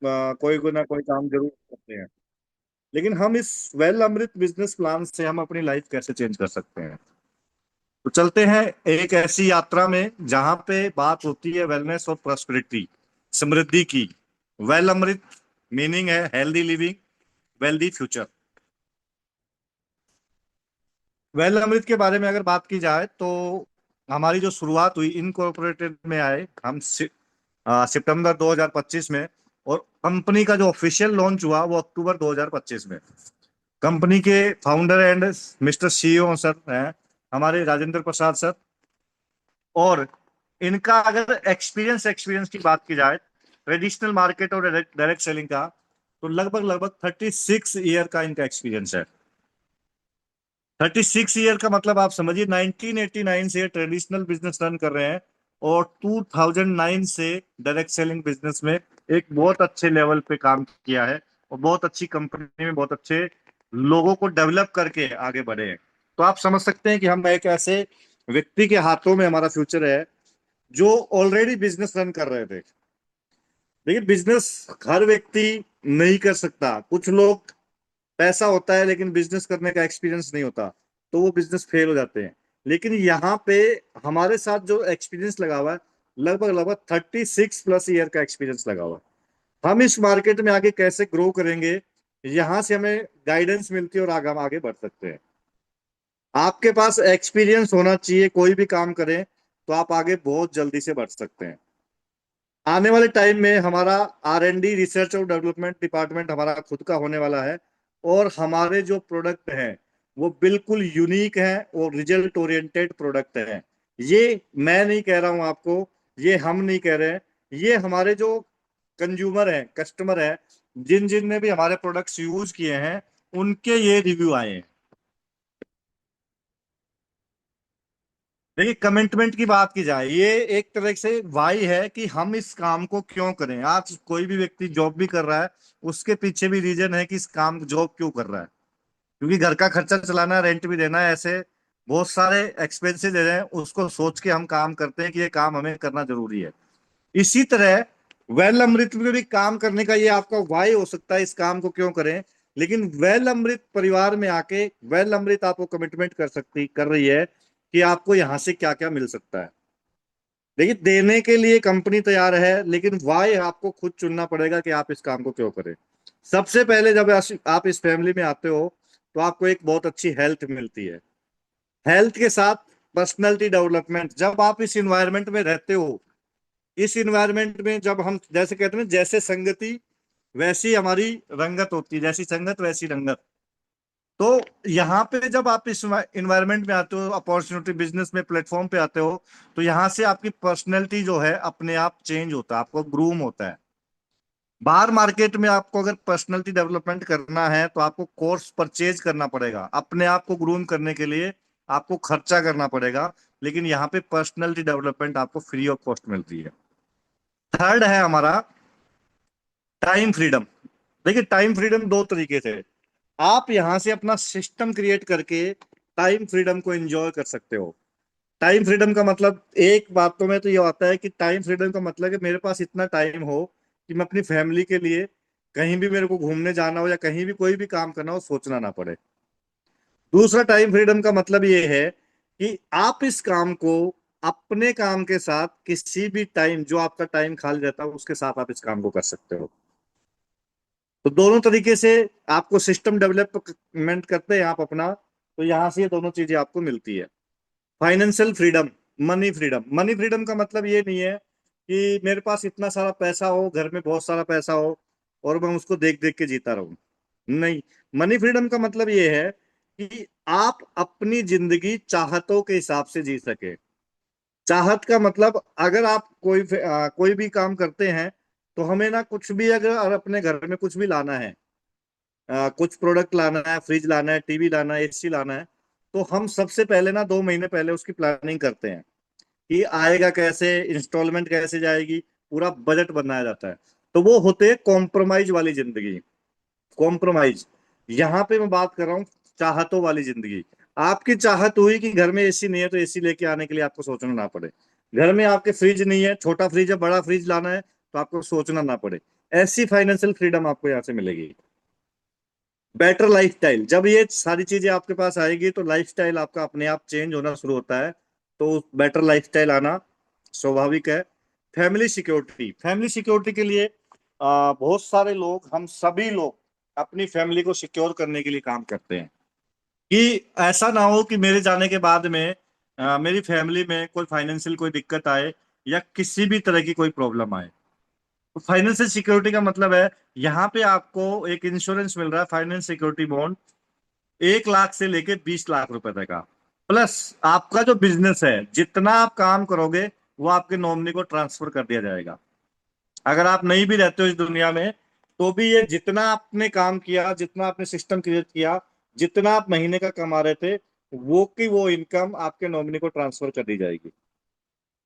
कोई कोई ना कोई काम जरूर करते हैं। लेकिन हम इस वेल अमृत बिजनेस प्लान से हम अपनी लाइफ कैसे चेंज कर सकते हैं? तो चलते हैं एक ऐसी यात्रा में जहां पे बात होती है वेलनेस और प्रॉस्पेरिटी, समृद्धि की। वेल अमृत मीनिंग है healthy living, wealthy future. Well Amrit के बारे में अगर बात की जाए तो हमारी जो शुरुआत हुई इनकॉर्पोरेटेड में आए हम सितंबर 2025 में, और कंपनी का जो ऑफिशियल लॉन्च हुआ वो अक्टूबर 2025 में। कंपनी के founder and mister CEO sir हैं हमारे राजेंद्र प्रसाद सर। और इनका अगर एक्सपीरियंस एक्सपीरियंस की बात की जाए ट्रेडिशनल मार्केट और डायरेक्ट सेलिंग का, तो लगभग लगभग 36 ईयर का इनका एक्सपीरियंस है। 36 ईयर का मतलब आप समझिए 1989 से ट्रेडिशनल बिजनेस रन कर रहे हैं, और 2009 से डायरेक्ट सेलिंग बिजनेस में एक बहुत अच्छे लेवल पे काम किया है, और बहुत अच्छी कंपनी में बहुत अच्छे लोगों को डेवलप करके आगे बढ़े हैं। तो आप समझ सकते हैं कि हम एक ऐसे व्यक्ति के हाथों में हमारा फ्यूचर है जो ऑलरेडी बिजनेस रन कर रहे थे। लेकिन बिजनेस हर व्यक्ति नहीं कर सकता। कुछ लोग पैसा होता है लेकिन बिजनेस करने का एक्सपीरियंस नहीं होता, तो वो बिजनेस फेल हो जाते हैं। लेकिन यहाँ पे हमारे साथ जो एक्सपीरियंस लगा हुआ है, लगभग लगभग 36+ ईयर का एक्सपीरियंस लगा हुआ है। हम इस मार्केट में आगे कैसे ग्रो करेंगे, यहाँ से हमें गाइडेंस मिलती है और आगे हम आगे बढ़ सकते हैं। आपके पास एक्सपीरियंस होना चाहिए, कोई भी काम करें तो आप आगे बहुत जल्दी से बढ़ सकते हैं। आने वाले टाइम में हमारा R&D रिसर्च और डेवलपमेंट डिपार्टमेंट हमारा खुद का होने वाला है, और हमारे जो प्रोडक्ट हैं वो बिल्कुल यूनिक हैं और रिजल्ट ओरिएंटेड प्रोडक्ट हैं। ये मैं नहीं कह रहा हूं आपको, ये हम नहीं कह रहे हैं, ये हमारे जो कंज्यूमर हैं, कस्टमर हैं, जिन जिन ने भी हमारे प्रोडक्ट्स यूज किए हैं, उनके ये रिव्यू आए हैं। देखिए, कमिटमेंट की बात की जाए, ये एक तरह से वाई है कि हम इस काम को क्यों करें। आज कोई भी व्यक्ति जॉब भी कर रहा है, उसके पीछे भी रीजन है कि इस काम जॉब क्यों कर रहा है। क्योंकि घर का खर्चा चलाना है, रेंट भी देना है, ऐसे बहुत सारे एक्सपेंसेस दे रहे हैं, उसको सोच के हम काम करते हैं कि ये काम हमें करना जरूरी है। इसी तरह वेल अमृत में भी काम करने का ये आपका वाई हो सकता है, इस काम को क्यों करें। लेकिन वेल अमृत परिवार में आके वेल अमृत आपको कमिटमेंट कर रही है कि आपको यहां से क्या क्या मिल सकता है। देखिए, देने के लिए कंपनी तैयार है, लेकिन वाई आपको खुद चुनना पड़ेगा कि आप इस काम को क्यों करें। सबसे पहले जब आप इस फैमिली में आते हो तो आपको एक बहुत अच्छी हेल्थ मिलती है। हेल्थ के साथ पर्सनैलिटी डेवलपमेंट। जब आप इस इन्वायरमेंट में रहते हो, इस इन्वायरमेंट में जब हम जैसे कहते हैं ना, जैसे संगति वैसी हमारी रंगत होती है, जैसी संगत वैसी रंगत। तो यहाँ पे जब आप इस इन्वायरमेंट में आते हो, अपॉर्चुनिटी बिजनेस में प्लेटफॉर्म पे आते हो, तो यहाँ से आपकी पर्सनैलिटी जो है अपने आप चेंज होता है, आपको ग्रूम होता है। बाहर मार्केट में आपको अगर पर्सनैलिटी डेवलपमेंट करना है तो आपको कोर्स परचेज करना पड़ेगा, अपने आप को ग्रूम करने के लिए आपको खर्चा करना पड़ेगा। लेकिन यहाँ पे पर्सनैलिटी डेवलपमेंट आपको फ्री ऑफ कॉस्ट मिलती है। थर्ड है हमारा टाइम फ्रीडम। देखिए, टाइम फ्रीडम दो तरीके से। आप यहां से अपना सिस्टम क्रिएट करके टाइम फ्रीडम को एंजॉय कर सकते हो। टाइम फ्रीडम का मतलब एक बातों में तो ये आता है कि टाइम फ्रीडम का मतलब है कि मेरे पास इतना टाइम हो कि मैं अपनी फैमिली के लिए कहीं भी मेरे को घूमने जाना हो या कहीं भी कोई भी काम करना हो, सोचना ना पड़े। दूसरा टाइम फ्रीडम का मतलब ये है कि आप इस काम को अपने काम के साथ किसी भी टाइम, जो आपका टाइम खाली रहता है उसके साथ आप इस काम को कर सकते हो। तो दोनों तरीके से आपको सिस्टम डेवलपमेंट करते हैं आप अपना, तो यहां से ये दोनों चीजें आपको मिलती है। Financial freedom, money freedom. Money freedom का मतलब ये नहीं है कि मेरे पास इतना सारा पैसा हो, घर में बहुत सारा पैसा हो और मैं उसको देख देख के जीता रहूं। नहीं, मनी फ्रीडम का मतलब ये है कि आप अपनी जिंदगी चाहतों के हिसाब से जी सके। चाहत का मतलब, अगर आप कोई भी काम करते हैं तो हमें ना कुछ भी, अगर अपने घर में कुछ भी लाना है, कुछ प्रोडक्ट लाना है, फ्रिज लाना है, टीवी लाना है, एसी लाना है, तो हम सबसे पहले ना 2 महीने पहले उसकी प्लानिंग करते हैं कि आएगा कैसे, इंस्टॉलमेंट कैसे जाएगी, पूरा बजट बनाया जाता है। तो वो होते हैं कॉम्प्रोमाइज वाली जिंदगी। कॉम्प्रोमाइज। यहाँ पे मैं बात कर रहा हूँ चाहतों वाली जिंदगी। आपकी चाहत हुई कि घर में एसी नहीं है तो एसी लेके आने के लिए आपको सोचना ना पड़े। घर में आपके फ्रिज नहीं है, छोटा फ्रिज है, बड़ा फ्रिज लाना है तो आपको सोचना ना पड़े। ऐसी फाइनेंशियल फ्रीडम आपको यहाँ से मिलेगी। बेटर लाइफस्टाइल, जब ये सारी चीजें आपके पास आएगी तो लाइफस्टाइल आपका अपने आप चेंज होना शुरू होता है। तो बेटर लाइफस्टाइल आना स्वाभाविक है। फैमिली सिक्योरिटी, फैमिली सिक्योरिटी के लिए बहुत सारे लोग, हम सभी लोग अपनी फैमिली को सिक्योर करने के लिए काम करते हैं कि ऐसा ना हो कि मेरे जाने के बाद में मेरी फैमिली में कोई फाइनेंशियल कोई दिक्कत आए या किसी भी तरह की कोई प्रॉब्लम आए। तो फाइनेंशियल सिक्योरिटी का मतलब है, यहाँ पे आपको एक इंश्योरेंस मिल रहा है, फाइनेंस सिक्योरिटी बॉन्ड, 1 लाख से लेके 20 लाख रुपए तक का। प्लस आपका जो बिजनेस है, जितना आप काम करोगे वो आपके नॉमिनी को ट्रांसफर कर दिया जाएगा। अगर आप नहीं भी रहते हो इस दुनिया में, तो भी ये जितना आपने काम किया, जितना आपने सिस्टम क्रिएट किया, जितना आप महीने का कमा रहे थे, वो की वो इनकम आपके नॉमिनी को ट्रांसफर कर दी जाएगी।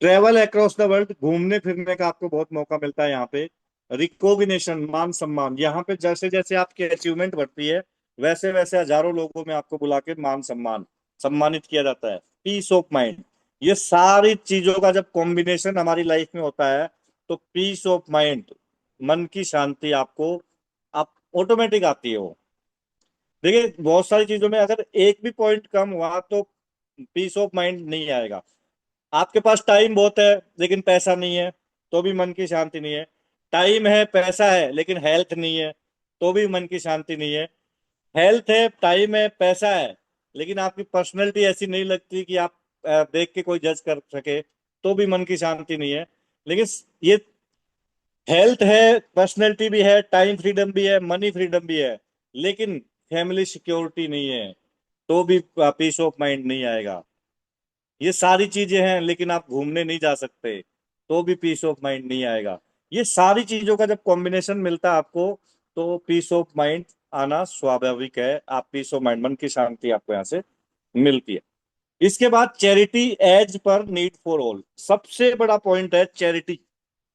ट्रेवल अक्रॉस द वर्ल्ड, घूमने फिरने का आपको बहुत मौका मिलता है यहाँ पे। रिकॉग्निशन, मान सम्मान, यहाँ पे जैसे जैसे आपकी अचीवमेंट बढ़ती है, वैसे वैसे हजारों लोगों में आपको बुला के मान सम्मान सम्मानित किया जाता है। पीस ऑफ माइंड, ये सारी चीजों का जब कॉम्बिनेशन हमारी लाइफ में होता है, तो पीस ऑफ माइंड, मन की शांति आपको आप ऑटोमेटिक आती है वो। देखिए बहुत सारी चीजों में अगर एक भी पॉइंट कम हुआ तो पीस ऑफ माइंड नहीं आएगा। आपके पास टाइम बहुत है लेकिन पैसा नहीं है, तो भी मन की शांति नहीं है। टाइम है, पैसा है, लेकिन हेल्थ नहीं है, तो भी मन की शांति नहीं है। हेल्थ है, टाइम है, पैसा है, लेकिन आपकी पर्सनैलिटी ऐसी नहीं लगती कि आप देख के कोई जज कर सके, तो भी मन की शांति नहीं है। लेकिन ये हेल्थ है, पर्सनैलिटी भी है, टाइम फ्रीडम भी है, मनी फ्रीडम भी है, लेकिन फैमिली सिक्योरिटी नहीं है, तो भी पीस ऑफ माइंड नहीं आएगा। ये सारी चीजें हैं लेकिन आप घूमने नहीं जा सकते, तो भी पीस ऑफ माइंड नहीं आएगा। ये सारी चीजों का जब कॉम्बिनेशन मिलता है आपको, तो पीस ऑफ माइंड आना स्वाभाविक है। आप पीस ऑफ माइंड, मन की शांति आपको यहाँ से मिलती है। इसके बाद charity as per need for all, सबसे बड़ा पॉइंट है चैरिटी,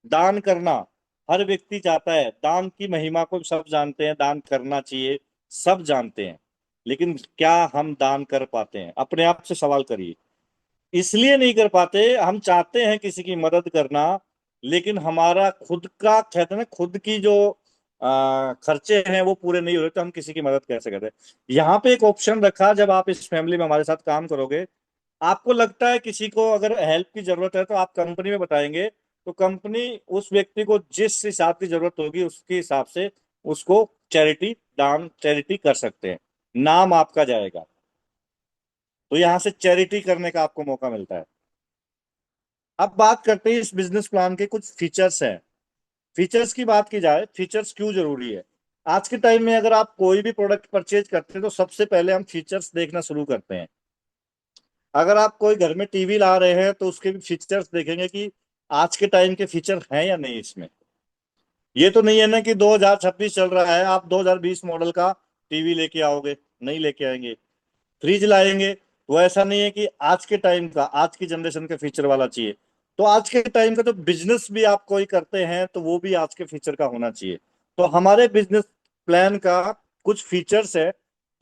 दान करना। हर व्यक्ति चाहता है, दान की महिमा को सब जानते हैं, दान करना चाहिए, सब जानते हैं, लेकिन क्या हम दान कर पाते हैं? अपने आप से सवाल करिए। इसलिए नहीं कर पाते, हम चाहते हैं किसी की मदद करना, लेकिन हमारा खुद का, कहते हैं ना, खुद की जो खर्चे हैं वो पूरे नहीं हो रहे, तो हम किसी की मदद कैसे करें? यहाँ पे एक ऑप्शन रखा, जब आप इस फैमिली में हमारे साथ काम करोगे, आपको लगता है किसी को अगर हेल्प की जरूरत है तो आप कंपनी में बताएंगे, तो कंपनी उस व्यक्ति को जिस हिसाब की जरूरत होगी उसके हिसाब से उसको चैरिटी, दान चैरिटी कर सकते हैं, नाम आपका जाएगा। तो यहाँ से चैरिटी करने का आपको मौका मिलता है। अब बात करते हैं इस बिजनेस प्लान के कुछ फीचर्स हैं। फीचर्स की बात की जाए, फीचर्स क्यों जरूरी है? आज के टाइम में अगर आप कोई भी प्रोडक्ट परचेज करते हैं तो सबसे पहले हम फीचर्स देखना शुरू करते हैं। अगर आप कोई घर में टीवी ला रहे हैं तो उसके भी फीचर्स देखेंगे कि आज के टाइम के फीचर हैं या नहीं इसमें। ये तो नहीं है ना कि 2026 चल रहा है, आप 2020 मॉडल का टीवी लेके आओगे, नहीं लेके आएंगे। फ्रिज लाएंगे, वो ऐसा नहीं है कि आज के टाइम का, आज की जनरेशन के फीचर वाला चाहिए। तो आज के टाइम का जो बिजनेस भी आप कोई करते हैं तो वो भी आज के फीचर का होना चाहिए। तो हमारे बिजनेस प्लान का कुछ फीचर्स है।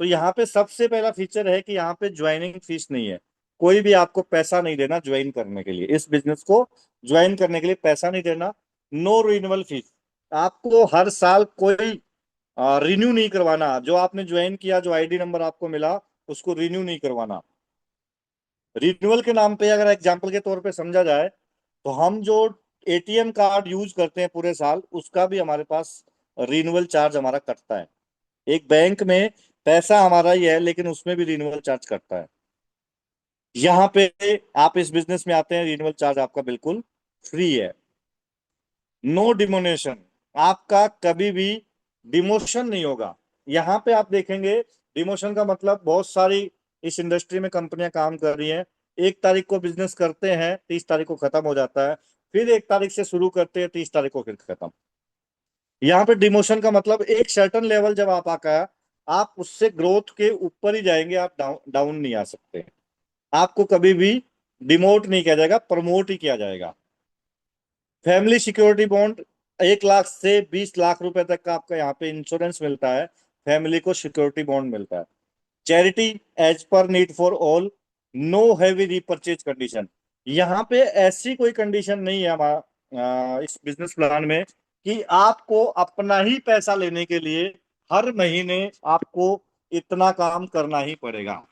तो यहाँ पे सबसे पहला फीचर है कि यहाँ पे ज्वाइनिंग फीस नहीं है। कोई भी आपको पैसा नहीं देना ज्वाइन करने के लिए, इस बिजनेस को ज्वाइन करने के लिए पैसा नहीं देना। नो रिन्यूअल फीस, आपको हर साल कोई रिन्यू नहीं करवाना। जो आपने ज्वाइन किया, जो आईडी नंबर आपको मिला, उसको रिन्यू नहीं करवाना। रिन्यूअल के नाम पे अगर एग्जांपल के तौर पे समझा जाए, तो हम जो एटीएम कार्ड यूज करते हैं पूरे साल, उसका भी हमारे पास रिन्यूअल चार्ज हमारा कटता है। एक बैंक में पैसा हमारा ही है, लेकिन उसमें भी रिन्यूअल चार्ज कटता है। यहाँ पे आप इस बिजनेस में आते हैं, रिन्यूअल चार्ज आपका बिल्कुल फ्री है। नो डिमोनेशन, आपका कभी भी डिमोशन नहीं होगा। यहाँ पे आप देखेंगे, डिमोशन का मतलब, बहुत सारी इस इंडस्ट्री में कंपनियां काम कर रही हैं, 1 तारीख को बिजनेस करते हैं, 30 तारीख को खत्म हो जाता है, फिर 1 तारीख से शुरू करते हैं, 30 तारीख को फिर खत्म। यहाँ पे डिमोशन का मतलब, एक सर्टन लेवल जब आप आका, आप उससे ग्रोथ के ऊपर ही जाएंगे, आप डाउन डाउन नहीं आ सकते। आपको कभी भी डिमोट नहीं किया जाएगा, प्रमोट ही किया जाएगा। फैमिली सिक्योरिटी बॉन्ड, 1 लाख से 20 लाख रुपए तक का आपका यहाँ पे इंश्योरेंस मिलता है, फैमिली को सिक्योरिटी बॉन्ड मिलता है। Charity as per need for all, no heavy repurchase condition. यहाँ पे ऐसी कोई कंडीशन नहीं है हमारा इस बिजनेस प्लान में कि आपको अपना ही पैसा लेने के लिए हर महीने आपको इतना काम करना ही पड़ेगा।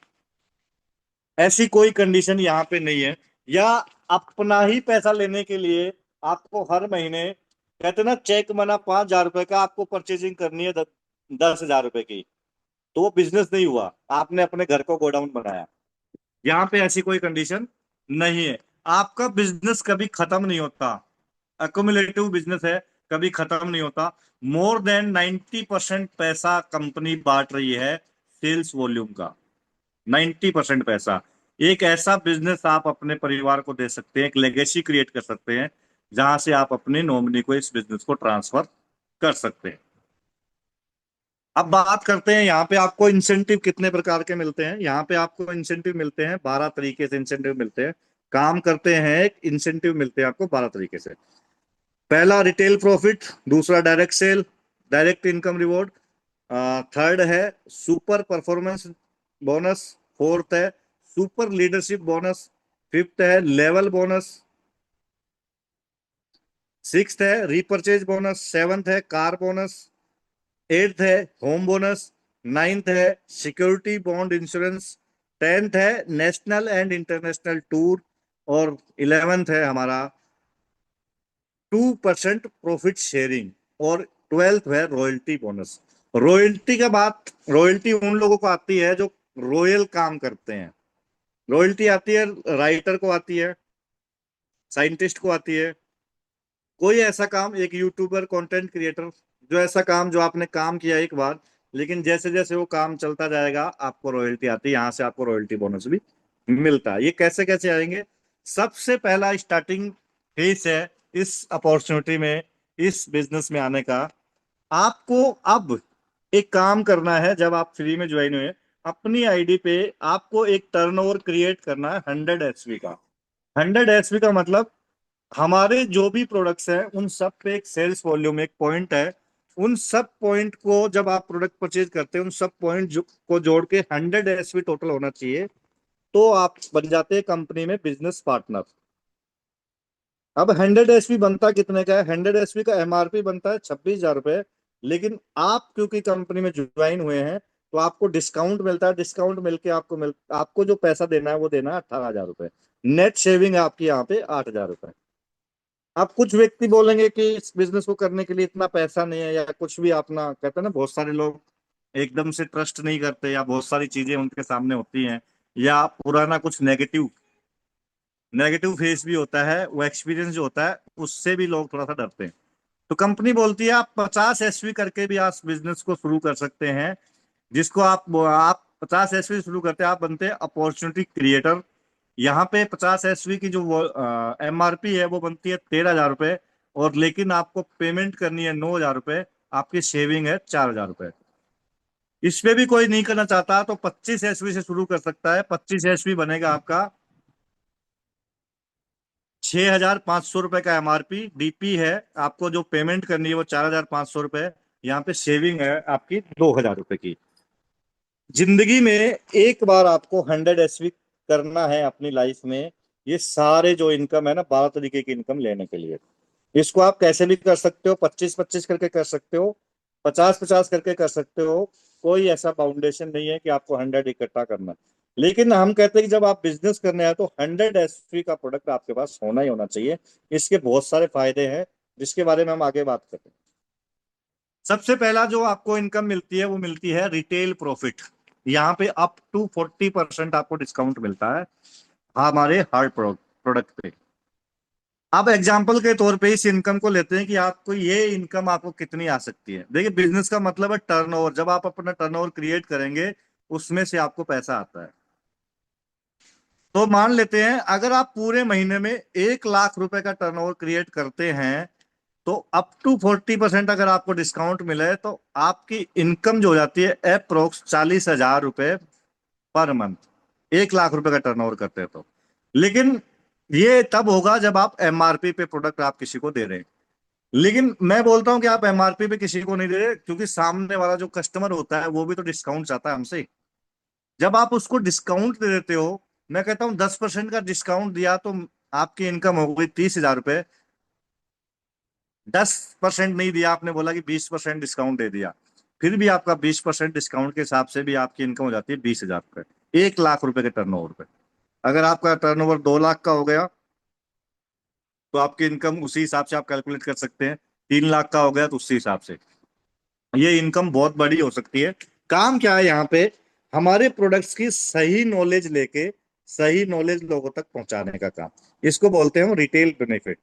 ऐसी कोई कंडीशन यहाँ पे नहीं है। या अपना ही पैसा लेने के लिए आपको हर महीने, कहते हैं ना, चेक बना 5,000 रुपए का, आपको परचेजिंग करनी है 10,000 रुपए की, तो वो बिजनेस नहीं हुआ, आपने अपने घर को गोडाउन बनाया। यहाँ पे ऐसी कोई कंडीशन नहीं है। आपका बिजनेस कभी खत्म नहीं होता, अक्यूमुलेटिव बिजनेस है, कभी खत्म नहीं होता। मोर देन 90% पैसा कंपनी बांट रही है सेल्स वॉल्यूम का। 90% पैसा एक ऐसा बिजनेस आप अपने परिवार को दे सकते हैं, एक लेगेसी क्रिएट कर सकते हैं, जहां से आप अपने नॉमिनी को इस बिजनेस को ट्रांसफर कर सकते हैं। अब बात करते हैं यहाँ पे आपको इंसेंटिव कितने प्रकार के मिलते हैं। यहाँ पे आपको इंसेंटिव मिलते हैं 12 तरीके से, इंसेंटिव मिलते हैं। काम करते हैं एक इंसेंटिव मिलते हैं आपको 12 तरीके से। पहला रिटेल प्रॉफिट, दूसरा direct sale, direct income reward, third है सुपर परफॉर्मेंस बोनस, फोर्थ है सुपर लीडरशिप बोनस, फिफ्थ है लेवल बोनस, सिक्स्थ है रीपर्चेज बोनस, सेवंथ है कार बोनस, एट्थ है होम बोनस, नाइन्थ है सिक्योरिटी बॉन्ड इंश्योरेंस, टेंथ है national and international tour, और eleventh है हमारा 2% प्रॉफिट शेयरिंग, और ट्वेल्थ है रॉयल्टी बोनस। रॉयल्टी का बात, रॉयल्टी उन लोगों को आती है जो रॉयल काम करते हैं। रॉयल्टी आती है राइटर को, आती है साइंटिस्ट को, आती है कोई ऐसा काम, एक यूट्यूबर कंटेंट क्रिएटर, जो ऐसा काम जो आपने काम किया एक बार, लेकिन जैसे जैसे वो काम चलता जाएगा आपको रॉयल्टी आती है, यहां से आपको रॉयल्टी बोनस भी मिलता है। ये कैसे कैसे आएंगे? सबसे पहला स्टार्टिंग फेस है इस अपॉर्चुनिटी में, इस बिजनेस में आने का। आपको अब एक काम करना है, जब आप फ्री में ज्वाइन हुए, अपनी आईडी पे आपको एक टर्नओवर क्रिएट करना है 100 एचपी का। 100 एचपी का मतलब हमारे जो भी प्रोडक्ट्स हैं उन सब पे एक सेल्स वॉल्यूम, एक पॉइंट है। उन सब पॉइंट को जब आप प्रोडक्ट परचेज करते हैं, उन सब पॉइंट को जोड़ के 100 एचपी टोटल होना चाहिए, तो आप बन जाते हैं कंपनी में बिजनेस पार्टनर। अब 100 एचपी बनता कितने का है? 100 एचपी का एमआरपी बनता है 26,000 रुपए, लेकिन आप क्योंकि कंपनी में ज्वाइन हुए हैं तो आपको डिस्काउंट मिलता है। डिस्काउंट मिलके आपको जो पैसा देना है वो देना है 18,000 रुपए। नेट सेविंग है आपकी यहाँ पे 8,000 रुपए। अब कुछ व्यक्ति बोलेंगे कि इस बिजनेस को करने के लिए इतना पैसा नहीं है, या कुछ भी, अपना कहते हैं ना, बहुत सारे लोग एकदम से ट्रस्ट नहीं करते, या बहुत सारी चीजें उनके सामने होती हैं, या पुराना कुछ नेगेटिव नेगेटिव फेस भी होता है, वो एक्सपीरियंस जो होता है उससे भी लोग थोड़ा सा डरते हैं। तो कंपनी बोलती है आप 50 एसवी करके भी आप बिजनेस को शुरू कर सकते हैं, जिसको आप 50 एसवी शुरू करते हैं, आप बनते हैं अपॉर्चुनिटी क्रिएटर। यहाँ पे 50 एसवी की जो एमआरपी है वो बनती है 13,000 रुपए, और लेकिन आपको पेमेंट करनी है 9,000 रुपए, आपकी सेविंग है 4,000 रुपए। इसमें भी कोई नहीं करना चाहता तो 25 एसवी से शुरू कर सकता है। 25 एसवी बनेगा आपका 6,500 रुपए का एमआरपी, डीपी है, आपको जो पेमेंट करनी है वो 4,500 रुपए, यहाँ पे सेविंग है आपकी 2,000 रुपए की। जिंदगी में एक बार आपको 100 एसवी करना है अपनी लाइफ में, ये सारे जो इनकम है ना, 12 तरीके की इनकम लेने के लिए। इसको आप कैसे भी कर सकते हो, 25-25 करके कर सकते हो, 50-50 करके कर सकते हो। कोई ऐसा फाउंडेशन नहीं है कि आपको 100 इकट्ठा करना है। लेकिन हम कहते हैं कि जब आप बिजनेस करने आए तो 100 एसवी का प्रोडक्ट आपके पास होना ही होना चाहिए। इसके बहुत सारे फायदे हैं, जिसके बारे में हम आगे बात करते हैं। सबसे पहला जो आपको इनकम मिलती है वो मिलती है रिटेल प्रॉफिट। यहाँ पे अप टू 40% आपको डिस्काउंट मिलता है हमारे हर प्रोडक्ट पे। अब एग्जाम्पल के तौर पे इस इनकम को लेते हैं कि आपको ये इनकम आपको कितनी आ सकती है। देखिए, बिजनेस का मतलब है टर्नओवर। जब आप अपना टर्नओवर क्रिएट करेंगे उसमें से आपको पैसा आता है। तो मान लेते हैं अगर आप पूरे महीने में 1 लाख रुपए का टर्नओवर क्रिएट करते हैं, तो अप टू 40% अगर आपको डिस्काउंट मिले तो आपकी इनकम जो हो जाती है अप्रोक्स 40,000 रुपए पर मंथ। 1 लाख रुपए का टर्नओवर करते हैं तो। लेकिन ये तब होगा जब आप एमआरपी पे प्रोडक्ट आप किसी को दे रहे हैं। लेकिन मैं बोलता हूं कि आप एमआरपी पे किसी को नहीं दे रहे, क्योंकि सामने वाला जो कस्टमर होता है वो भी तो डिस्काउंट चाहता है हमसे। जब आप उसको डिस्काउंट दे देते हो, मैं कहता हूँ 10% का डिस्काउंट दिया तो आपकी इनकम हो गई 30,000 रुपए। 10% नहीं दिया, आपने बोला कि 20% डिस्काउंट दे दिया, फिर भी आपका 20% डिस्काउंट के हिसाब से भी आपकी इनकम हो जाती है 20,000 रुपये, 1 लाख रुपए के टर्नओवर पे। अगर आपका टर्नओवर 2 लाख का हो गया तो आपकी इनकम उसी हिसाब से आप कैलकुलेट कर सकते हैं। 3 लाख का हो गया तो उसी हिसाब से ये इनकम बहुत बड़ी हो सकती है। काम क्या है यहाँ पे, हमारे प्रोडक्ट्स की सही नॉलेज लेके सही नॉलेज लोगों तक पहुंचाने का काम, इसको बोलते हैं रिटेल बेनिफिट।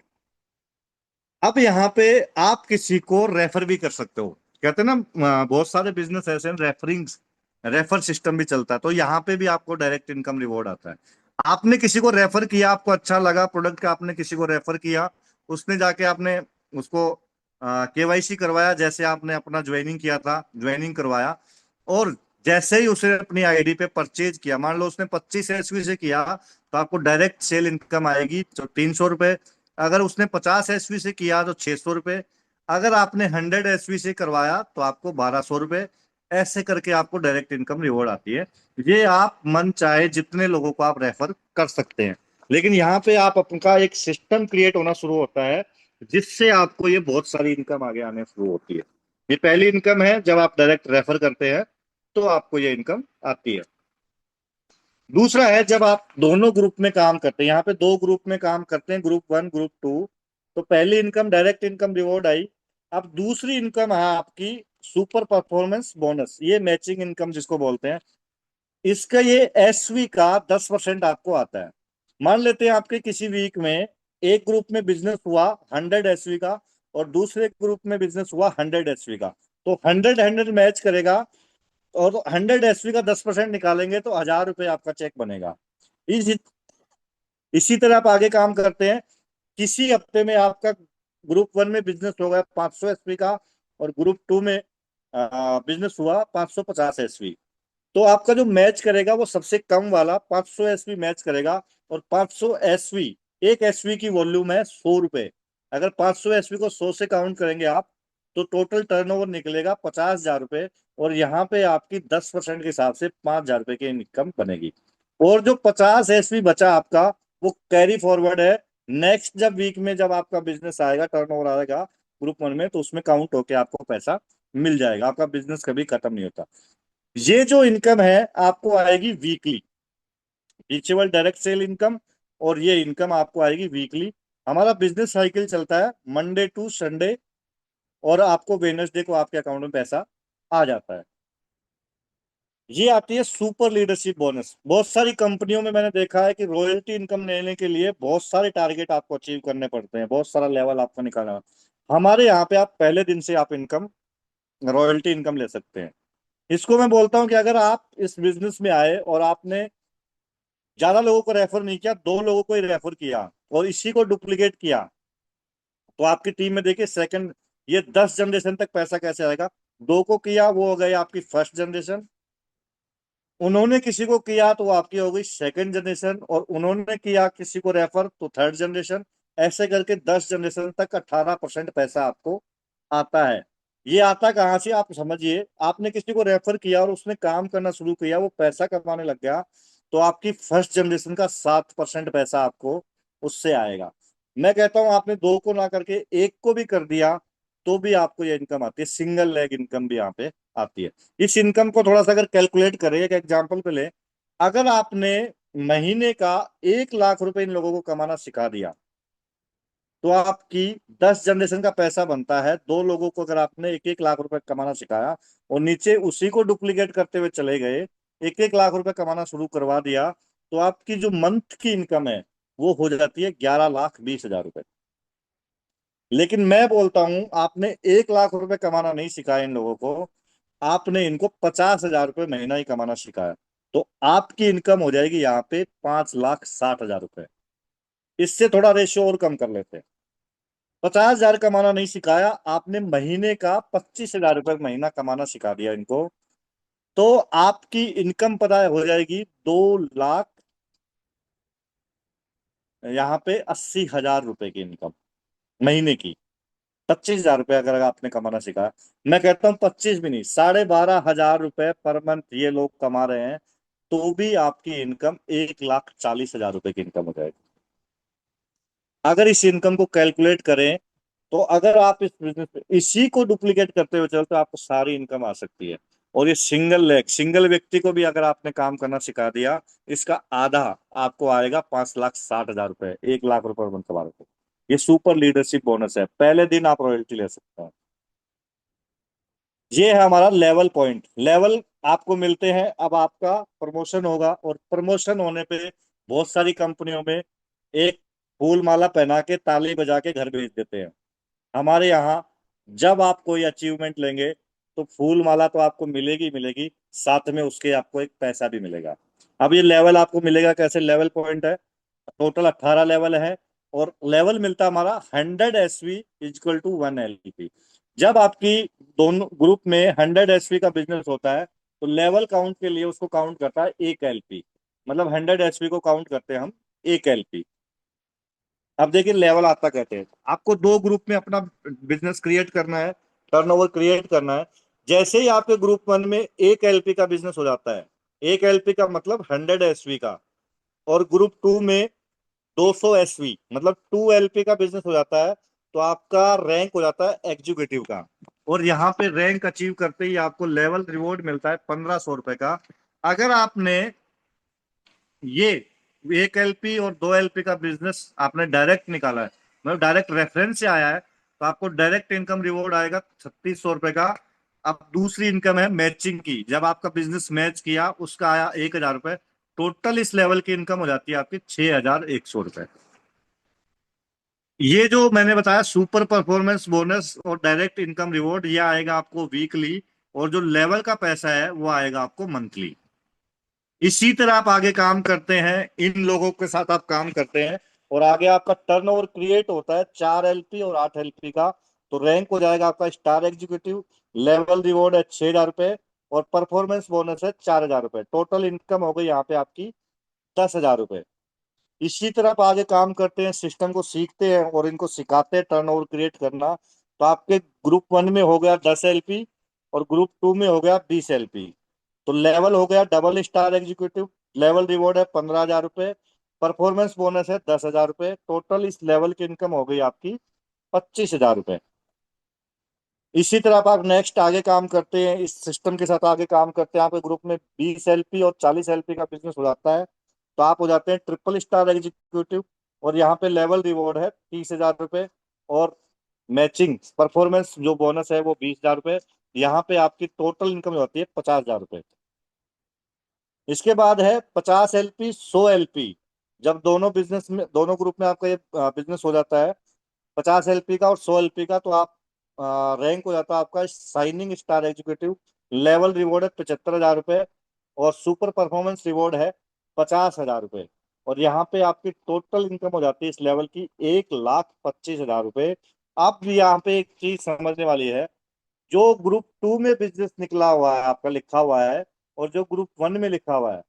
अब यहाँ पे आप किसी को रेफर भी कर सकते हो। कहते हैं ना बहुत सारे बिजनेस ऐसे हैं, रेफर सिस्टम भी चलता है, तो यहाँ पे भी आपको डायरेक्ट इनकम रिवॉर्ड आता है। आपने किसी को रेफर किया, आपको अच्छा लगा प्रोडक्ट का, आपने किसी को रेफर किया, उसने जाके आपने उसको केवाईसी करवाया, जैसे आपने अपना ज्वाइनिंग किया था ज्वाइनिंग करवाया, और जैसे ही उसने अपनी आईडी पे परचेज किया, मान लो उसने 25 एसवी से किया, तो आपको डायरेक्ट सेल इनकम आएगी तो 300 रुपए। अगर उसने 50 एसवी से किया तो 600 रुपए। अगर आपने 100 एसवी से करवाया तो आपको 1200 रुपए। ऐसे करके आपको डायरेक्ट इनकम रिवॉर्ड आती है। ये आप मन चाहे जितने लोगों को आप रेफर कर सकते हैं, लेकिन यहाँ पे आप आपका एक सिस्टम क्रिएट होना शुरू होता है, जिससे आपको ये बहुत सारी इनकम आगे आने शुरू होती है। ये पहली इनकम है, जब आप डायरेक्ट रेफर करते हैं तो आपको ये इनकम आती है। दूसरा है जब आप दोनों ग्रुप में काम करते हैं, यहाँ पे दो ग्रुप में काम करते हैं, ग्रुप 1 ग्रुप 2। तो पहली इनकम डायरेक्ट इनकम रिवॉर्ड आई। अब दूसरी इनकम है आपकी सुपर परफॉर्मेंस बोनस, ये मैचिंग इनकम जिसको बोलते हैं। इसका ये एसवी का 10% आपको आता है। मान लेते हैं आपके किसी वीक में एक ग्रुप में बिजनेस हुआ 100 एसवी का, और दूसरे ग्रुप में बिजनेस हुआ 100 एसवी का। तो 100 मैच करेगा, और 100 एसवी का 10% निकालेंगे तो 1000 रुपये आपका चेक बनेगा। इसी इसी तरह आप आगे काम करते हैं। किसी हफ्ते में आपका ग्रुप 1 में बिजनेस हो गया 500 एसवी का, और ग्रुप 2 में बिजनेस हुआ 550 एसवी। तो आपका जो मैच करेगा वो सबसे कम वाला 500 एसवी मैच करेगा। और 500 एसवी, एक एसवी की वॉल्यूम है 100 रुपए। अगर 500 एसवी को 100 से काउंट करेंगे आप, तो टोटल टर्नओवर निकलेगा 50,000 रुपए। और यहाँ पे आपकी 10% के हिसाब से 5,000 रुपए की इनकम बनेगी। और जो 50 एसवी बचा आपका, वो कैरी फॉरवर्ड है। नेक्स्ट जब वीक में जब आपका बिजनेस आएगा, टर्नओवर आएगा ग्रुप 1 में, तो उसमें काउंट होके आपको पैसा मिल जाएगा। आपका बिजनेस कभी खत्म नहीं होता। ये जो इनकम है आपको आएगी weekly, reachable direct sale income. और ये इनकम आपको आएगी वीकली। हमारा बिजनेस साइकिल चलता है मंडे टू संडे, और आपको वेडनेसडे को आपके अकाउंट में पैसा आ जाता है। ये आती है सुपर लीडरशिप बोनस। बहुत सारी कंपनियों में मैंने देखा है कि रॉयल्टी इनकम लेने के लिए बहुत सारे टारगेट आपको अचीव करने पड़ते हैं, बहुत सारा लेवल आपको निकालना है। हमारे यहाँ पे आप पहले दिन से आप इनकम रॉयल्टी इनकम ले सकते हैं। इसको मैं बोलता हूँ कि अगर आप इस बिजनेस में आए और आपने ज्यादा लोगों को रेफर नहीं किया, 2 लोगों को ही रेफर किया और इसी को डुप्लीकेट किया, तो आपकी टीम में देखिए सेकंड, ये 10 जनरेशन तक पैसा कैसे आएगा। 2 को किया वो हो गई आपकी फर्स्ट जनरेशन, उन्होंने किसी को किया तो वो आपकी हो गई सेकंड जनरेशन, और उन्होंने किया किसी को रेफर तो थर्ड जनरेशन। ऐसे करके 10 जनरेशन तक 18% पैसा आपको आता है। ये आता कहाँ से, आप समझिए, आपने किसी को रेफर किया और उसने काम करना शुरू किया, वो पैसा कमाने लग गया, तो आपकी फर्स्ट जनरेशन का 7% पैसा आपको उससे आएगा। मैं कहता हूं आपने 2 को ना करके 1 को भी कर दिया, तो भी आपको ये इनकम आती है, सिंगल लेग इनकम भी यहाँ पे आती है। इस इनकम को थोड़ा सा अगर कैलकुलेट करें, एक एग्जांपल पे ले, अगर आपने महीने का 1 लाख रुपए इन लोगों को कमाना सिखा दिया, तो आपकी 10 जनरेशन का पैसा बनता है। 2 लोगों को अगर आपने 1 1 लाख रुपए कमाना सिखाया, और नीचे उसी को डुप्लीकेट करते हुए चले गए, 1 1 लाख रुपए कमाना शुरू करवा दिया, तो आपकी जो मंथ की इनकम है वो हो जाती है 11,20,000 रुपए। लेकिन मैं बोलता हूं आपने 1 लाख रुपए कमाना नहीं सिखाया इन लोगों को, आपने इनको 50,000 रुपये महीना ही कमाना सिखाया, तो आपकी इनकम हो जाएगी यहाँ पे 5,60,000 रुपये। इससे थोड़ा रेशियो और कम कर लेते हैं। 50,000 कमाना नहीं सिखाया आपने, महीने का 25,000 रुपये महीना कमाना सिखा दिया इनको, तो आपकी इनकम पता है हो जाएगी 2 लाख, यहाँ पे 80,000 रुपए की इनकम महीने की। 25,000 रुपये अगर आपने कमाना सीखा, मैं कहता हूँ 25 भी नहीं, 12,500 रुपये पर मंथ ये लोग कमा रहे हैं, तो भी आपकी इनकम 1,40,000 रुपए की इनकम हो जाएगी। अगर इस इनकम को कैलकुलेट करें तो अगर आप इस बिजनेस पे इसी को डुप्लीकेट करते हुए चलते हो, आपको सारी इनकम आ सकती है। और ये सिंगल व्यक्ति को भी अगर आपने काम करना सिखा दिया, इसका आधा आपको आएगा 5,60,000 रुपए, 1 लाख रुपए मंथ कमा रहे हो। ये सुपर लीडरशिप बोनस है, पहले दिन आप रॉयल्टी ले सकते हैं। ये है हमारा लेवल पॉइंट। लेवल आपको मिलते हैं, अब आपका प्रमोशन होगा, और प्रमोशन होने पे बहुत सारी कंपनियों में एक फूल माला पहना के ताली बजा के घर भेज देते हैं। हमारे यहाँ जब आप कोई अचीवमेंट लेंगे तो फूल माला तो आपको मिलेगी मिलेगी, साथ में उसके आपको एक पैसा भी मिलेगा। अब ये लेवल आपको मिलेगा कैसे? लेवल पॉइंट है, टोटल 18 लेवल है। और लेवल मिलता है हमारा 100 SV इक्वल टू 1 LP। जब आपकी दोनों ग्रुप में 100 SV का बिजनेस होता है, तो लेवल काउंट के लिए उसको काउंट करता है 1 LP। मतलब 100 SV को काउंट करते हैं हम 1 LP। अब देखिए लेवल आता कहते हैं, आपको दो ग्रुप में अपना बिजनेस क्रिएट करना है, टर्नओवर क्रिएट करना है। जैसे ही आपके ग्रुप वन में 1 LP का बिजनेस हो जाता है, 1 LP का मतलब 100 SV का, और ग्रुप टू में 200 SV मतलब 2 LP का बिजनेस हो जाता है, तो आपका रैंक हो जाता है एग्जीक्यूटिव का। और यहाँ पे रैंक अचीव करते ही आपको लेवल रिवॉर्ड मिलता है 1,500 रुपए का। अगर आपने ये 1 LP और 2 LP का बिजनेस आपने डायरेक्ट निकाला है, मतलब डायरेक्ट रेफरेंस से आया है, तो आपको डायरेक्ट इनकम रिवॉर्ड आएगा 3,600 रुपए का। अब दूसरी इनकम है मैचिंग की, जब आपका बिजनेस मैच किया उसका आया 1,000 रुपए। टोटल इस लेवल की इनकम हो जाती है आपकी 6,100 रुपए। ये जो मैंने बताया सुपर परफॉर्मेंस बोनस और डायरेक्ट इनकम रिवॉर्ड, ये आएगा आपको वीकली। और जो लेवल का पैसा है वो आएगा आपको मंथली। इसी तरह आप आगे काम करते हैं, इन लोगों के साथ आप काम करते हैं, और आगे आपका टर्नओवर क्रिएट होता है 4 LP और 8 LP का। तो रैंक हो जाएगा आपका स्टार एग्जीक्यूटिव। लेवल रिवॉर्ड है 6,000 रुपए, और परफॉर्मेंस बोनस है 4,000 रुपए। टोटल इनकम हो गई यहाँ पे आपकी 10,000 रुपए। इसी तरह आप आगे काम करते हैं, सिस्टम को सीखते हैं और इनको सिखाते हैं टर्नओवर क्रिएट करना। तो आपके ग्रुप वन में हो गया 10 LP, और ग्रुप टू में हो गया 20 LP। तो लेवल हो गया double star executive. Level reward है 15,000 रुपए, परफॉर्मेंस बोनस है 10,000 रुपए। टोटल इस लेवल की इनकम हो गई आपकी 25,000 रुपए। इसी तरह आप नेक्स्ट आगे काम करते हैं, इस सिस्टम के साथ आगे काम करते हैं, आपके ग्रुप में 20 LP और 40 LP का बिजनेस हो जाता है, तो आप हो जाते हैं ट्रिपल स्टार एग्जीक्यूटिव। और यहाँ पे लेवल रिवॉर्ड है 30,000 रुपए, और मैचिंग परफॉर्मेंस जो बोनस है वो 20,000 रुपए। यहाँ पे आपकी टोटल इनकम होती है 50,000 रुपए। इसके बाद है 50 LP 100 LP। जब दोनों बिजनेस में, दोनों ग्रुप में आपका ये बिजनेस हो जाता है 50 LP का और 100 LP का, तो आप रैंक हो जाता है आपका signing star executive. Level reward है 75,000 रुपए, और सुपर परफॉर्मेंस रिवॉर्ड है 50,000 रुपए। और यहाँ पे आपकी टोटल इनकम हो जाती है इस लेवल की 1,25,000 रुपए। अब यहाँ पे एक चीज समझने वाली है, जो ग्रुप टू में बिजनेस निकला हुआ है आपका लिखा हुआ है, और जो ग्रुप वन में लिखा हुआ है,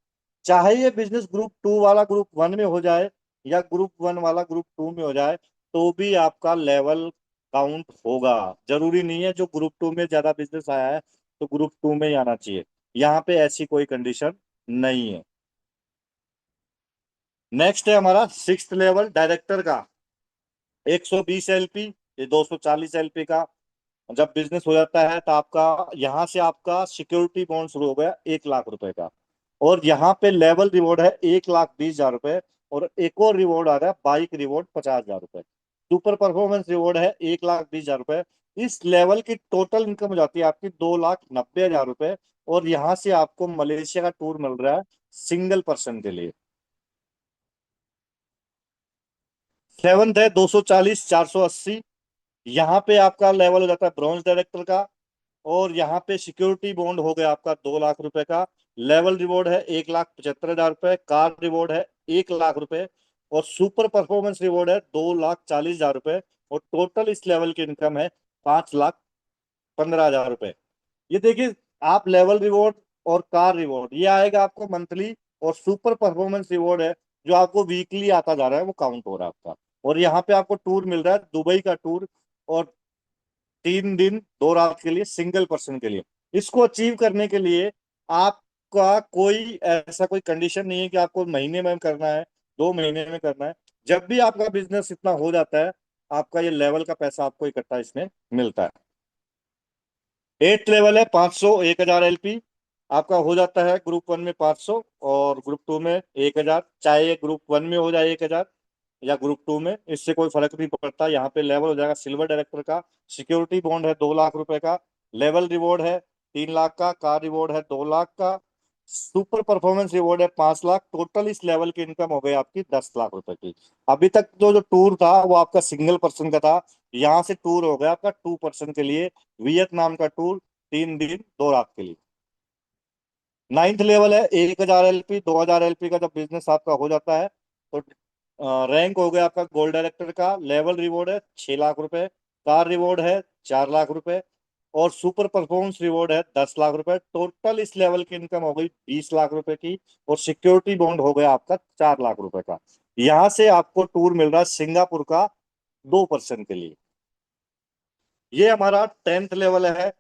चाहे ये बिजनेस ग्रुप टू वाला ग्रुप वन में हो जाए या ग्रुप वन वाला ग्रुप टू में हो जाए, तो भी आपका लेवल काउंट होगा। जरूरी नहीं है जो ग्रुप टू में ज्यादा बिजनेस आया है तो ग्रुप टू में ही आना चाहिए। यहाँ पे ऐसी कोई कंडीशन नहीं है। नेक्स्ट है हमारा सिक्स लेवल डायरेक्टर का, 120 LP, ये 240 LP का। जब बिजनेस हो जाता है तो आपका यहाँ से आपका सिक्योरिटी बॉन्ड शुरू हो गया 1 लाख रुपए का। और यहाँ पे लेवल रिवॉर्ड है 1,20,000 रुपए, और एक और रिवॉर्ड आ रहा है बाइक रिवॉर्ड 50,000 रुपए। सुपर परफॉर्मेंस रिवॉर्ड है 1,20,000 रुपए। इस लेवल की टोटल इनकम हो जाती है आपकी 2,90,000 रुपए। और यहाँ से आपको मलेशिया का टूर मिल रहा है सिंगल पर्सन के लिए। सेवंथ है 240 480। यहाँ पे आपका लेवल हो जाता है ब्रॉन्ज डायरेक्टर का। और यहाँ पे सिक्योरिटी बॉन्ड हो गया आपका 2 लाख रुपए का। लेवल रिवॉर्ड है 1,75,000 रुपए। कार रिवॉर्ड है 1 लाख रुपए। और सुपर परफॉर्मेंस रिवॉर्ड है 2,40,000 रुपए। और टोटल इस लेवल की इनकम है 5,15,000 रुपए। ये देखिए, आप लेवल रिवॉर्ड और कार रिवॉर्ड ये आएगा आपको मंथली, और सुपर परफॉर्मेंस रिवॉर्ड है जो आपको वीकली आता जा रहा है, वो काउंट हो रहा है आपका। और यहाँ पे आपको टूर मिल रहा है दुबई का टूर, और 3 दिन 2 रात के लिए सिंगल पर्सन के लिए। इसको अचीव करने के लिए आपका कोई ऐसा कोई कंडीशन नहीं है कि आपको महीने में करना है, 2 महीने में करना है। जब भी आपका बिजनेस इतना हो जाता है, आपका ये लेवल का पैसा आपको इकट्ठा इसमें मिलता है। 8th लेवल है 500, 1000 LP। आपका हो जाता है ग्रुप 1 में 500 और ग्रुप 2 में 1000। चाहे ये ग्रुप 1 में हो जाए 1000 या ग्रुप 2 में, इससे कोई फर्क नहीं पड़ता। यहाँ पे लेवल हो जाएगा सिल्वर डायरेक्टर का। सिक्योरिटी बॉन्ड है 2 लाख रुपए का। लेवल रिवॉर्ड है 3 लाख का। कार रिवॉर्ड है 2 लाख का। सुपर परफॉर्मेंस रिवॉर्ड है 5 लाख। टोटल इस लेवल की इनकम हो गई आपकी 10 लाख रुपए की। अभी तक जो जो टूर था वो आपका सिंगल पर्सन का था। यहाँ से टूर हो गया आपका 2 पर्सन के लिए, वियतनाम का टूर, 3 दिन 2 रात के लिए। 9th लेवल है 1000 LP। 2000 LP का जब बिजनेस आपका हो जाता है तो रैंक हो गया आपका गोल्ड डायरेक्टर का। लेवल रिवॉर्ड है 6 लाख रुपए। कार रिवॉर्ड है 4 लाख रुपए। और सुपर परफॉर्मेंस रिवॉर्ड है 10 लाख रुपए। टोटल इस लेवल की इनकम हो गई 20 लाख रुपए की। और सिक्योरिटी बॉन्ड हो गया आपका 4 लाख रुपए का। यहां से आपको टूर मिल रहा है सिंगापुर का 2 पर्सन के लिए। ये हमारा 10th लेवल है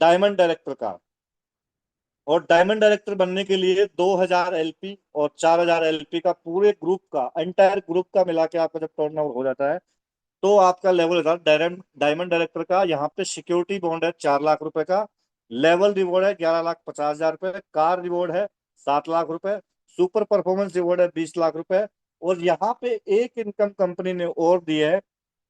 डायमंड डायरेक्टर का। और डायमंड डायरेक्टर बनने के लिए 2000 LP और 4000 LP का पूरे ग्रुप का, एंटायर ग्रुप का मिला के आपका जब टर्नओवर हो जाता है तो आपका लेवल होता है डायमंड डायरेक्टर का। यहाँ पे सिक्योरिटी बॉन्ड है 4 लाख रुपए का। लेवल रिवॉर्ड है 11,50,000 रुपए। कार रिवॉर्ड है 7 लाख रुपए। सुपर परफॉर्मेंस रिवॉर्ड है 20 लाख रुपए। और यहाँ पे एक इनकम कंपनी ने और दी है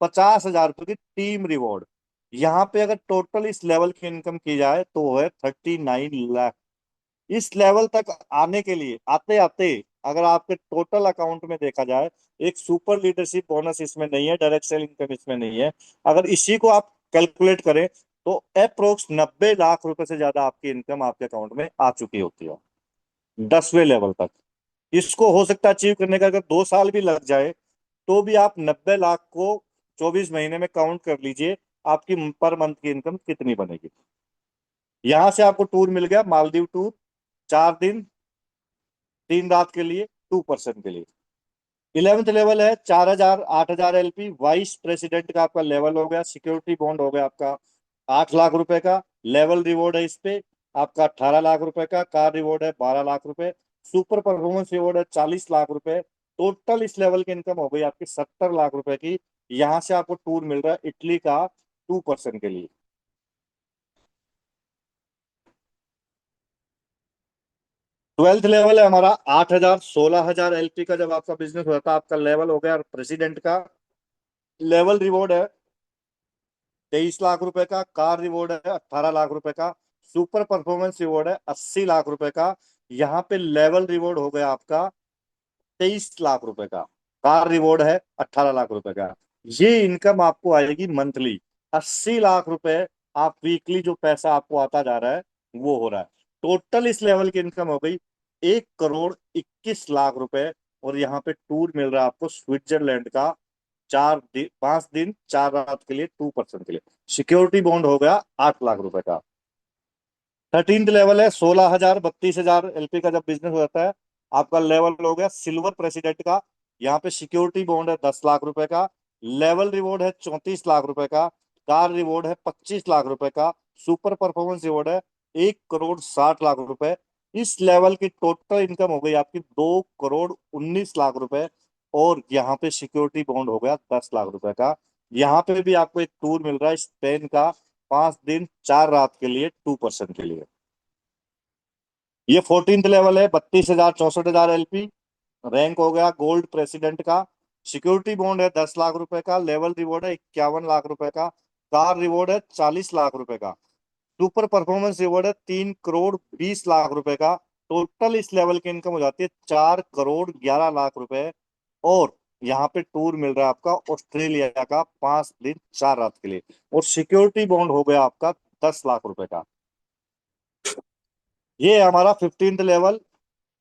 50,000 रुपए की टीम रिवॉर्ड। यहाँ पे अगर टोटल इस लेवल की इनकम की जाए तो वो है 39 लाख। इस लेवल तक आने के लिए आते आते अगर आपके टोटल अकाउंट में देखा जाए, एक सुपर लीडरशिप बोनस इसमें नहीं है, डायरेक्ट सेल इनकम इसमें नहीं है। अगर इसी को आप कैलकुलेट करें तो अप्रोक्स 90 लाख रुपए से ज्यादा आपकी इनकम आपके अकाउंट में आ चुकी होती है 10वें लेवल तक। इसको हो सकता है अचीव करने का अगर 2 साल भी लग जाए तो भी आप 90 लाख को 24 महीने में काउंट कर लीजिए आपकी पर मंथ की इनकम कितनी बनेगी। यहां से आपको टूर मिल गया मालदीव टूर, 4 दिन 3 रात के लिए, 2 पर्सन के लिए। 11th लेवल है 4,000 8,000 LP। वाइस प्रेसिडेंट का आपका लेवल हो गया। सिक्योरिटी बॉन्ड हो गया आपका 8 लाख रुपए का। लेवल रिवॉर्ड है इस पे आपका 18 लाख रुपए का। कार रिवॉर्ड है 12 लाख रुपए। सुपर परफॉर्मेंस रिवॉर्ड है 40 लाख रुपए। टोटल इस लेवल की इनकम हो गई आपकी 70 लाख रुपए की। यहां से आपको टूर मिल रहा है इटली का 2 पर्सन के लिए। 12th लेवल है हमारा 8,000 16,000 LP का। जब आपका बिजनेस हो जाता है आपका लेवल हो गया प्रेसिडेंट का। लेवल रिवॉर्ड है 23 लाख रुपए का। कार रिवॉर्ड है 18 लाख रुपए का। सुपर परफॉर्मेंस रिवॉर्ड है 80 लाख रुपए का। यहाँ पे लेवल रिवॉर्ड हो गया आपका 23 लाख रुपए का। कार रिवॉर्ड है 18 लाख रुपए का। ये इनकम आपको आएगी मंथली 80 लाख रुपए। आप वीकली जो पैसा आपको आता जा रहा है वो हो रहा है। टोटल इस लेवल की इनकम हो गई 1 करोड़ 21 लाख रुपए। और यहाँ पे टूर मिल रहा है आपको स्विट्जरलैंड का 5 दिन 4 रात के लिए, 2 पर्सन के लिए। सिक्योरिटी बॉन्ड हो गया 8 लाख रुपए का। 13th लेवल है 16,000 32,000 LP का। जब बिजनेस हो जाता है आपका लेवल हो गया सिल्वर प्रेसिडेंट का। यहाँ पे सिक्योरिटी बॉन्ड है 10 लाख रुपए का। लेवल रिवॉर्ड है 34 लाख रुपए का। कार रिवॉर्ड है 25 लाख रुपए का। सुपर परफॉर्मेंस रिवॉर्ड है 1 करोड़ 60 लाख रुपए। इस लेवल की टोटल इनकम हो गई आपकी 2 करोड़ 19 लाख रुपए। और यहाँ पे सिक्योरिटी बॉन्ड हो गया 10 लाख रुपए का। यहाँ पे भी आपको एक टूर मिल रहा है स्पेन का 5 दिन 4 रात के लिए, 2 पर्सन के लिए। ये 14th लेवल है 32,000 64,000 LP। रैंक हो गया गोल्ड प्रेसिडेंट का। सिक्योरिटी बॉन्ड है 10 लाख रुपए का। लेवल रिवॉर्ड है 51 लाख रुपए का। कार रिवॉर्ड है 40 लाख रुपए का। सुपर परफॉर्मेंस रिवॉर्ड है 3 करोड़ 20 लाख रुपए का। टोटल इस लेवल की इनकम हो जाती है 4 करोड़ 11 लाख रुपए। और यहाँ पे टूर मिल रहा है आपका ऑस्ट्रेलिया का 5 दिन 4 रात के लिए। और सिक्योरिटी बॉन्ड हो गया आपका 10 लाख रुपए का। ये हमारा 15th लेवल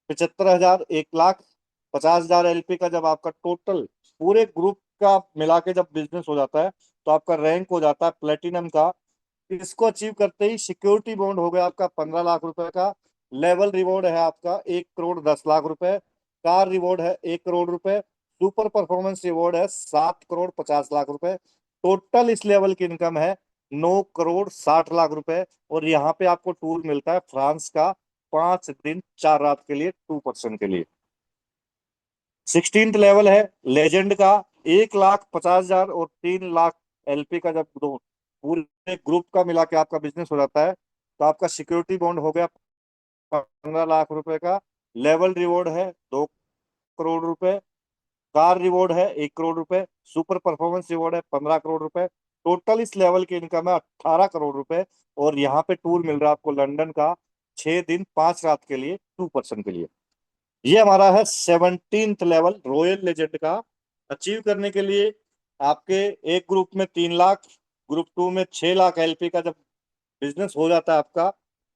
75,000 1,50,000 LP का। जब आपका टोटल पूरे ग्रुप का मिला के जब बिजनेस हो जाता है तो आपका रैंक हो जाता है प्लेटिनम का। इसको अचीव करते ही सिक्योरिटी बॉन्ड हो गया आपका 15 लाख रुपए का। लेवल रिवॉर्ड है आपका 1 करोड़ 10 लाख रुपए। कार रिवॉर्ड है 1 करोड़ रुपए। सुपर परफॉर्मेंस रिवॉर्ड है 7 करोड़ 50 लाख रुपए। टोटल इस लेवल की इनकम है 9 करोड़ 60 लाख रुपए। और यहाँ पे आपको टूर मिलता है फ्रांस का 5 दिन 4 रात के लिए, 2 पर्सन के लिए। 16th लेवल है लेजेंड का 1,50,000 और 3 लाख LP का जब दो पूरे ग्रुप का मिला के आपका बिजनेस हो जाता है, तो आपका सिक्योरिटी बॉन्ड हो गया 15 लाख रुपए का। लेवल रिवॉर्ड है 2 करोड़ रुपए। कार रिवॉर्ड है 1 करोड़ रुपए। सुपर परफॉर्मेंस रिवॉर्ड है 15 करोड़ रुपए। टोटल इस लेवल की इनकम है 18 करोड़ रुपए। और यहाँ पे टूर मिल रहा है आपको लंदन का, 6 दिन 5 रात के लिए 2 पर्सन के लिए। ये हमारा है 17th लेवल रॉयल लेजेंड का। अचीव करने के लिए आपके एक ग्रुप में 3 लाख, ग्रुप 2 में 6 लाख LP का जब बिजनेस हो जाता है आपका,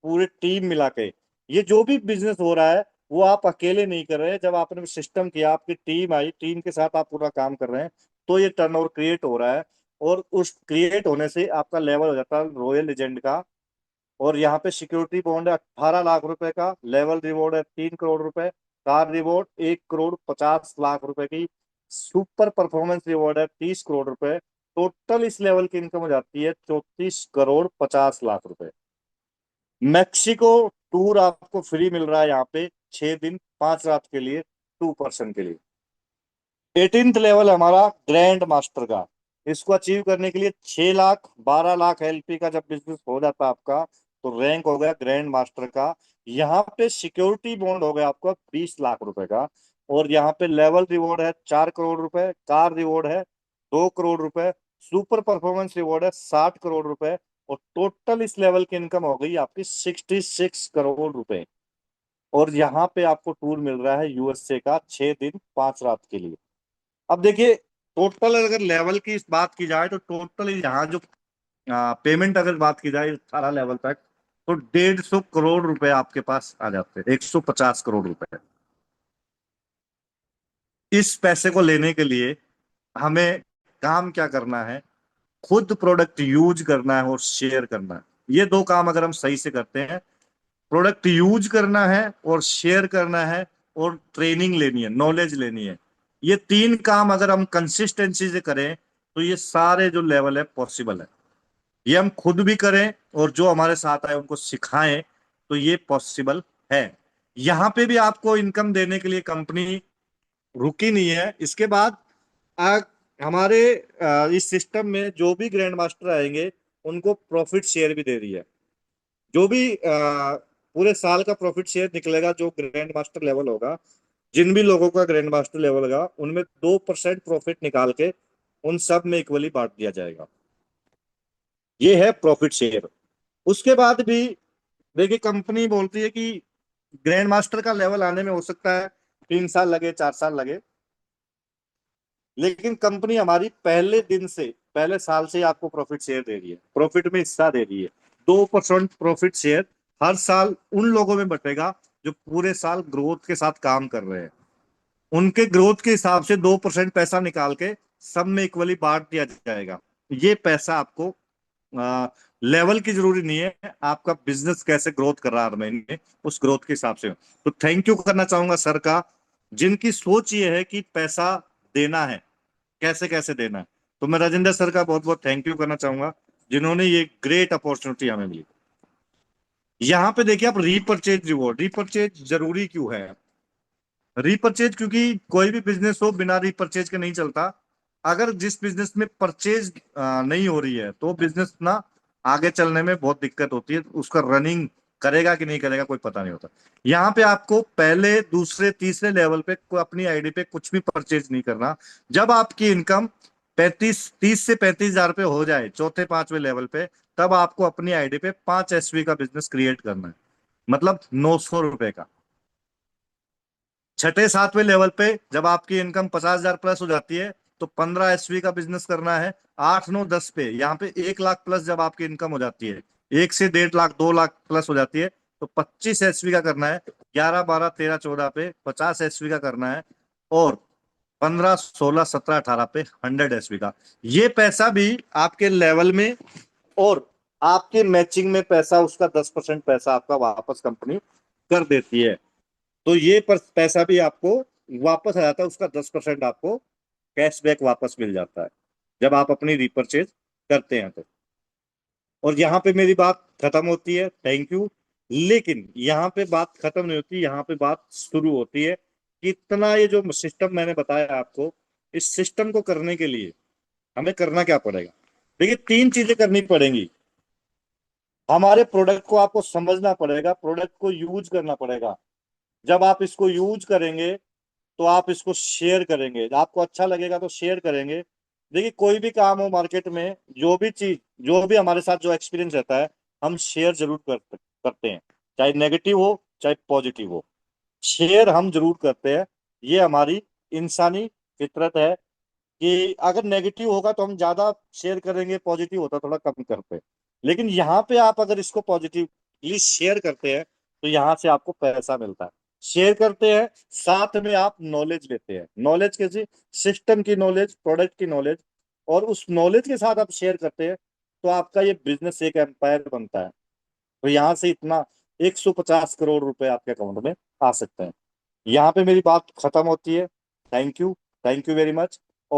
पूरी टीम मिला के। ये जो भी बिजनेस हो रहा है वो आप अकेले नहीं कर रहे हैं, जब आपने सिस्टम किया, आपकी टीम आई, टीम के साथ आप पूरा काम कर रहे हैं, तो ये टर्नओवर क्रिएट हो रहा है। और उस क्रिएट होने से आपका लेवल हो जाता है रॉयल लेजेंड का। और यहाँ पे सिक्योरिटी बॉन्ड है 18 लाख रुपए का। लेवल रिवॉर्ड है 3 करोड़ रुपए। कार रिवॉर्ड 1 करोड़ 50 लाख रुपए की। सुपर परफॉर्मेंस रिवॉर्ड है 30 करोड़ रुपए। टोटल इस लेवल की इनकम हो जाती है 34 करोड़ 50 लाख रुपए। मैक्सिको टूर आपको फ्री मिल रहा है यहाँ पे, 6 दिन 5 रात के लिए 2 पर्सन के लिए। 18th लेवल है हमारा ग्रैंड मास्टर का। इसको अचीव करने के लिए 6 लाख 12 लाख LP का जब बिजनेस हो जाता है आपका, तो रैंक हो गया ग्रैंड मास्टर का। यहाँ पे सिक्योरिटी बॉन्ड हो गया आपका 20 लाख रुपए का। और यहाँ पे लेवल रिवॉर्ड है 4 करोड़ रुपए। कार रिवॉर्ड है 2 करोड़ रुपए। सुपर परफॉर्मेंस रिवॉर्ड है 60 करोड़ रुपए। और टोटल इस लेवल की इनकम हो गई आपकी 66 करोड़ रुपए। और यहाँ पे आपको टूर मिल रहा है USA का, 6 दिन 5 रात के लिए। अब देखिए, टोटल अगर लेवल की इस बात की जाए तो टोटल यहाँ जो पेमेंट अगर बात की जाए 18 लेवल तक, तो 150 करोड़ रुपए आपके पास आ जाते हैं, 150 करोड़ रुपए। इस पैसे को लेने के लिए हमें काम क्या करना है? खुद प्रोडक्ट यूज करना है और शेयर करना है। ये दो काम अगर हम सही से करते हैं, प्रोडक्ट यूज करना है और शेयर करना है और ट्रेनिंग लेनी है, नॉलेज लेनी है, ये 3 काम अगर हम कंसिस्टेंसी से करें, तो ये सारे जो लेवल है पॉसिबल है। ये हम खुद भी करें और जो हमारे साथ आए उनको सिखाएं, तो ये पॉसिबल है। यहाँ पे भी आपको इनकम देने के लिए कंपनी रुकी नहीं है। इसके बाद आ, हमारे इस सिस्टम में जो भी ग्रैंड मास्टर आएंगे उनको प्रॉफिट शेयर भी दे रही है। जो भी पूरे साल का प्रॉफिट शेयर निकलेगा, जो ग्रैंड मास्टर लेवल होगा, जिन भी लोगों का ग्रैंड मास्टर लेवल होगा, उनमें 2% प्रॉफिट निकाल के उन सब में इक्वली बांट दिया जाएगा। ये है प्रॉफिट शेयर। उसके बाद भी देखिए, कंपनी बोलती है कि ग्रैंड मास्टर का लेवल आने में हो सकता है 3 साल लगे, 4 साल लगे, लेकिन कंपनी हमारी पहले दिन से, पहले साल से आपको प्रॉफिट शेयर दे रही है, प्रॉफिट में हिस्सा दे रही है। 2% प्रॉफिट शेयर हर साल उन लोगों में बटेगा जो पूरे साल ग्रोथ के साथ काम कर रहे हैं। उनके ग्रोथ के हिसाब से 2% पैसा निकाल के सब में इक्वली बांट दिया जाएगा। ये पैसा आपको लेवल की जरूरी नहीं है, आपका बिजनेस कैसे ग्रोथ कर रहा है हर महीने, उस ग्रोथ के हिसाब से। तो थैंक यू करना चाहूंगा सर का, जिनकी सोच ये है कि पैसा देना है, कैसे कैसे देना है। तो मैं राजेंद्र सर का बहुत बहुत थैंक यू करना चाहूंगा, जिन्होंने ये ग्रेट अपॉर्चुनिटी हमें मिली। यहाँ पे देखिए आप, रीपरचेज रिवॉर्ड, रीपरचेज जरूरी क्यों है? रीपरचेज क्योंकि कोई भी बिजनेस हो बिना रीपरचेज के नहीं चलता। अगर जिस बिजनेस में परचेज नहीं हो रही है, तो बिजनेस ना आगे चलने में बहुत दिक्कत होती है, उसका रनिंग करेगा कि नहीं करेगा कोई पता नहीं होता। यहाँ पे आपको पहले दूसरे तीसरे लेवल पे अपनी आईडी पे कुछ भी परचेज नहीं करना। जब आपकी इनकम 30 से 35 हजार रुपये हो जाए चौथे पांचवे लेवल पे, तब आपको अपनी आईडी पे 5 SV का बिजनेस क्रिएट करना है, मतलब 900 रुपए का। छठे सातवें लेवल पे जब आपकी इनकम 50 हजार प्लस हो जाती है, तो 15 SV का बिजनेस करना है। 8 9 10 पे, यहाँ पे 1 लाख प्लस जब आपकी इनकम हो जाती है, 1 से 1.5 लाख 2 लाख प्लस हो जाती है, तो 25 SV का करना है। 11 12 13 14 पे 50 SV का करना है। और 15 16 17 18 पे 100 SV का। ये पैसा भी आपके लेवल में और आपके मैचिंग में पैसा, उसका 10% पैसा आपका वापस कंपनी कर देती है। तो ये पैसा भी आपको वापस आ जाता है, उसका 10% आपको कैशबैक वापस मिल जाता है जब आप अपनी रिपर्चेज करते हैं तो। और यहाँ पे मेरी बात खत्म होती है, थैंक यू। लेकिन यहाँ पे बात खत्म नहीं होती, यहाँ पे बात शुरू होती है। कितना ये जो सिस्टम मैंने बताया आपको, इस सिस्टम को करने के लिए हमें करना क्या पड़ेगा? देखिए, तीन चीजें करनी पड़ेंगी। हमारे प्रोडक्ट को आपको समझना पड़ेगा, प्रोडक्ट को यूज करना पड़ेगा। जब आप इसको यूज करेंगे तो आप इसको शेयर करेंगे, आपको अच्छा लगेगा तो शेयर करेंगे। देखिए, कोई भी काम हो मार्केट में, जो भी चीज, जो भी हमारे साथ जो एक्सपीरियंस रहता है, हम शेयर जरूर करते हैं। चाहे नेगेटिव हो चाहे पॉजिटिव हो, शेयर हम जरूर करते हैं। ये हमारी इंसानी फितरत है कि अगर नेगेटिव होगा तो हम ज्यादा शेयर करेंगे, पॉजिटिव होता थोड़ा कम करते हैं। लेकिन यहाँ पे आप अगर इसको पॉजिटिवली शेयर करते हैं तो यहाँ से आपको पैसा मिलता है। शेयर करते हैं, साथ में आप नॉलेज लेते हैं। नॉलेज कैसी? सिस्टम की नॉलेज, प्रोडक्ट की नॉलेज, और उस नॉलेज के साथ आप शेयर करते हैं तो आपका ये बिजनेस एक एम्पायर बनता है। तो यहाँ से इतना 150 करोड़ रुपए आपके अकाउंट में आ सकते हैं। यहाँ पे मेरी बात खत्म होती है। Thank you, thank you very much.